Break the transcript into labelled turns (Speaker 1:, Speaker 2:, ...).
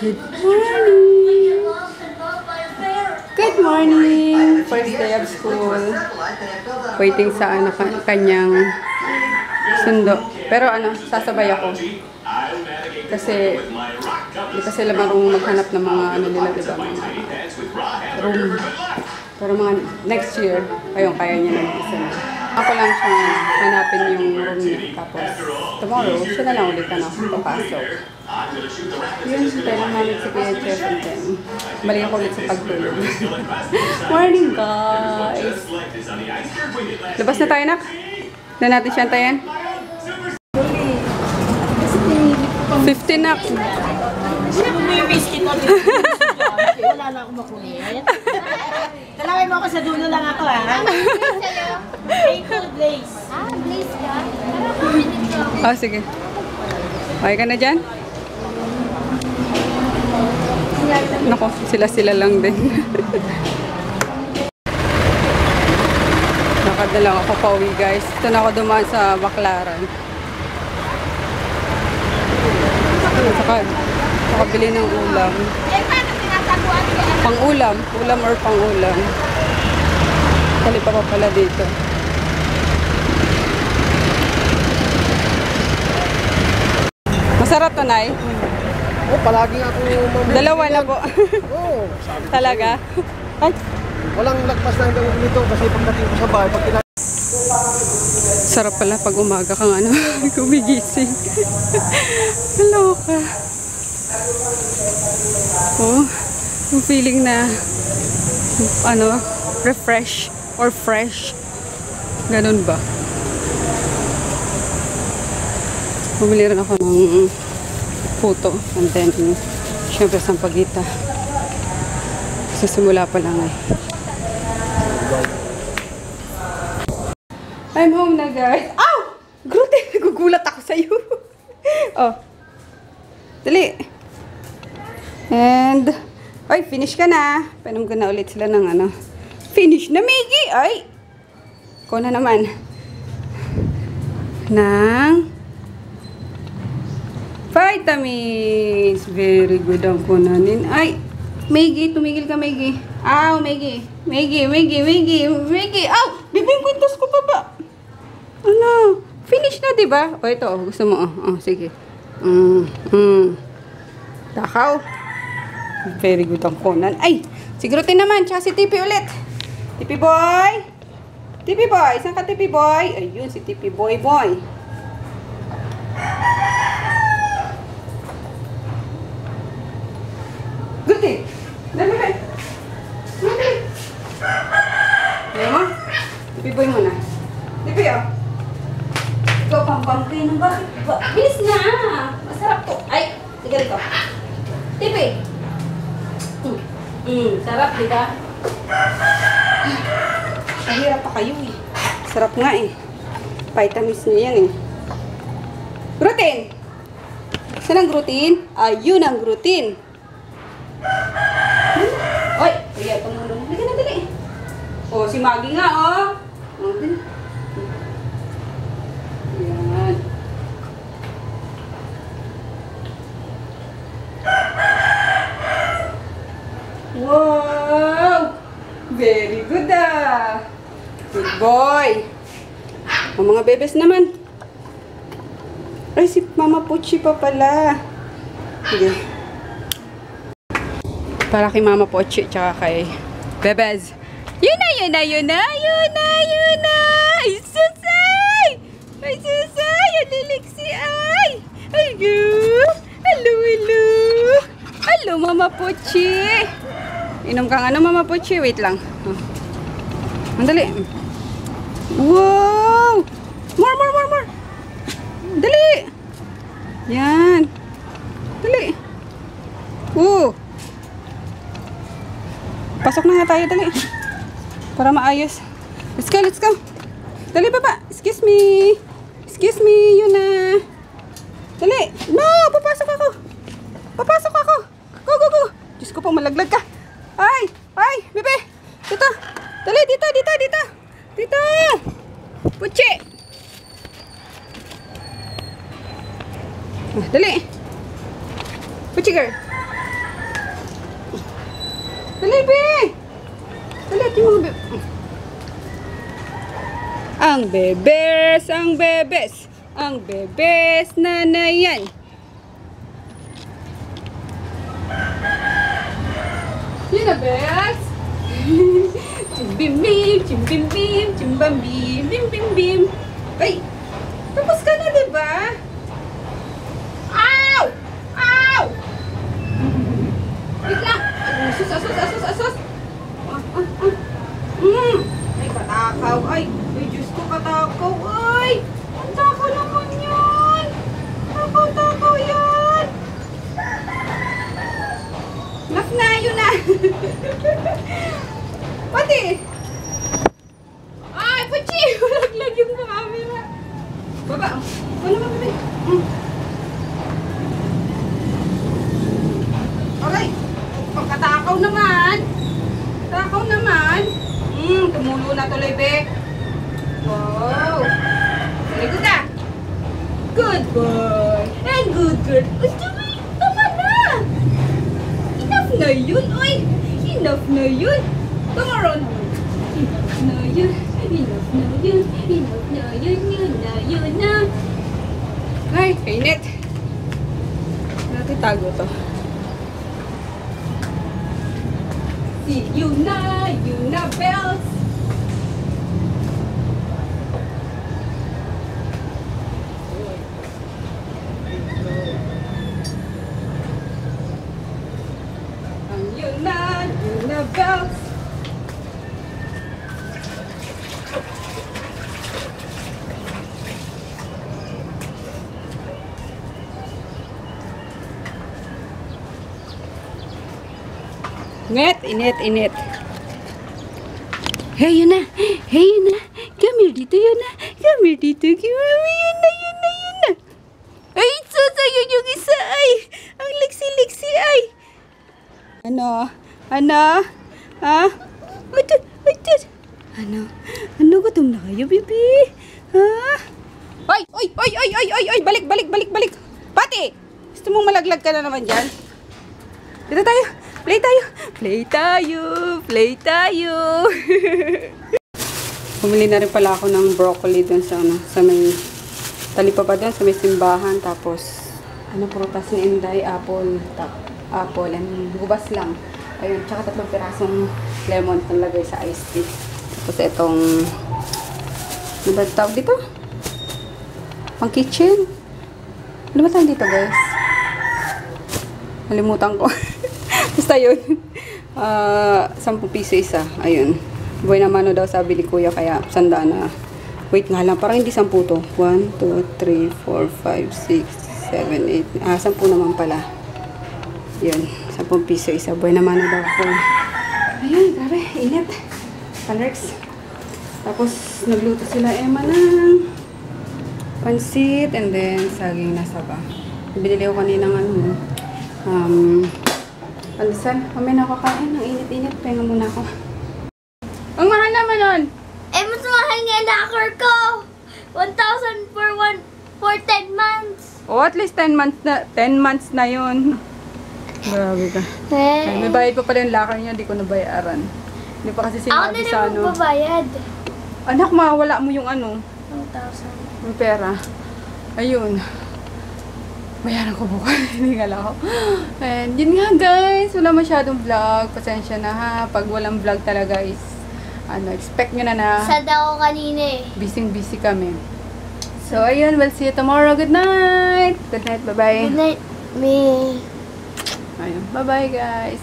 Speaker 1: Good morning! Good morning! First day of school. Waiting sa kanyang sundo. Pero sasabay ako. Kasi hindi kasi marunong maghanap ng mga nila, diba? Room. Pero mga next year, kaya niya na mag-isa na. Ako lang siya hanapin yung room niya. Tapos, tomorrow, siya na lang ulit papasok. Yun, tayo lang namin si Kuya Jeff and then balik ako ulit sa pagtulog. Morning, guys! Labas na tayo, nak? Na natin siya antayin? 15, nak.
Speaker 2: Wala na akong makulit. Talawin mo ako sa dulo lang ako, ha? Maple Blaze.
Speaker 3: Blaze ka?
Speaker 1: Oh, sige. Okay ka na dyan? Nako, sila lang din. Nakadalang ako pauwi, guys. Ito na ako dumaan sa Baclaran. Saka, makabili ng ulam. Pang-ulam. Ulam or pang-ulam. Kali pa pala dito. Masarap to, Nay?
Speaker 4: Oh, palagi nga ako mamili.
Speaker 1: Dalawa na po.
Speaker 4: Oo.
Speaker 1: Talaga? Ay.
Speaker 4: Walang lagpas na hanggang dito kasi pagdating ko sa bahay, pag
Speaker 1: sarap pala pag umaga kang gumigising. Hello ka. Oh, yung feeling na refresh or fresh. Ganun ba? Bumili rin ako ng puto and then syempre sampagita. Sa simula pa lang eh. I'm home na, guys. Ow! Grote! Nagugulat ako sa'yo. Oh. Dali. And, ay, finish ka na. Painom ko na ulit sila ng finish na, Miggy! Ay! Ko na naman. Ng vitamins. Very good ang kunanin. Ay! Miggy, tumigil ka, Miggy. Ow, Miggy. Miggy. Ow! Bibing kwintos ko pa ba? Ano? Finish na, diba? O, ito. Gusto mo. Sige. Takaw. Very good ang kunan. Ay! Sigurutin naman. Tsaka si Tipi ulit. Tipi boy. Tipi boy. Saan ka, Tipi boy? Ayun, si Tipi boy. Guti. Dami. Ayan mo? Tipi boy muna. Tipi, oh. Ikaw, pang-pang-pin. Bakit? Bilis na. Masarap to. Ay, sige rito. Tipi. Sarap, diba? Mahirap pa kayo eh. Sarap nga eh. Vitamins niya yan eh. Gluten. Saan ang gluten? Ayun ang gluten. Oy, kaya tumulong. Halika na, dali. O, si Maggie nga, oh. Yan. Wow! Very good, ah. Good boy. Ang mga bebes naman. Ay, si Mama Puchi pa pala. Sige. Para kay Mama Pochi tsaka kay Bebez. Yun na! Ay, susay! Ang liliksi, ay! Ay, hello! Hello, Mama Pochi! Inom kang Mama Pochi? Wait lang. Andali. Wow! More! Dali! Yan! Dali! Pasok na nga tayo, dali. Para maayos. Let's go. Dali, baba. Excuse me, yun na. Dali. No, papasok ako. Go. Diyos ko po, malaglag ka. Ay, bebe. Dito. Dali, dito. Puchi. Dali. Puchi girl. Dali, be! Dali, ito yung mga bebe. Ang bebes, ang bebes. Ang bebes na yan. Yun na, bes. Chimbim-bim, chimbim-bim, chimbam-bim, bim-bim-bim. Ay, tapos ka na, diba? Ow! Ow! Wait lang. Asus, asus, asus, asus. Ay, katakaw. Ay, Diyos ko, katakaw. Ay, ang takaw naman yun. Takaw yan. Enough na, yun na. Pati. Ay, Pachi. Walaglag yung camera. Baba. Ano naman, bebe? Okay. Pagkatakaw naman. Takaw naman. Tumulo na tuloy, be. Wow. Very good na. Good boy. And good girl. Tama na. Enough na yun. Oy. Enough na yun. Come around. Enough na yun. Enough na yun. Enough na yun. Yun na. Yun na. Ay, kainit. Natin tago to. See you na bells. Ang yun na bells. Init. Hey, yun na. Come here dito, yun na. Come here dito. Yun na. Ay, sasayo yung isa, ay. Ang liksi-liksi, ay. Ano? Ha? Ano? Gutom na kayo, bibi? Ha? Ay! Balik! Pati! Gusto mong malaglag ka na naman dyan? Dito tayo! Play tayo! Bumili na rin pala ako ng broccoli dun sa may talipapa dun, sa may simbahan. Tapos, prutas ni Inday, apple, and gubas lang. Ayun, tsaka 3 pirasong lemon nalagay sa iced tea. Tapos itong, ano ba tawag dito? Pang kitchen. Ano ba tawag dito, guys? Nalimutan ko. Basta yun. 10 piso isa. Ayun. Buhay naman daw sabi ni kuya, kaya 100 na. Wait nga lang, parang hindi 10 to. 1, 2, 3, 4, 5, 6, 7, 8. 10 naman pala. Yun. 10 piso isa. Buhay naman daw ako. Ayun, grabe. Init. Palerx. Tapos, nagluto sila Emma ng pansit and then saging na saba. Binili ko kanina ng alisan. Kami na kakain. Ang init-init. Pahinga muna ako. Ang mahal naman nun.
Speaker 3: Mas mahal nga locker ko. 1,000 for 10 months.
Speaker 1: Oh, at least 10 months na yun. Grabe ka. May bayad pa pala yung locker niya. Hindi ko nabayaran. Hindi pa kasi sinabi sa
Speaker 3: Ako na magbabayad.
Speaker 1: Anak, mawala mo yung
Speaker 3: 1,000.
Speaker 1: yung pera. Ayun. Bayaran ko bukas. Hindi nga lang ako. And yun nga, guys. Wala masyadong vlog. Pasensya na, ha. Pag walang vlog talaga is expect nyo na
Speaker 3: Sad ako kanina eh.
Speaker 1: busy kami. So, ayun. We'll see you tomorrow. Good night. Good night. Bye-bye.
Speaker 3: Good night, me.
Speaker 1: Ayun. Bye-bye, guys.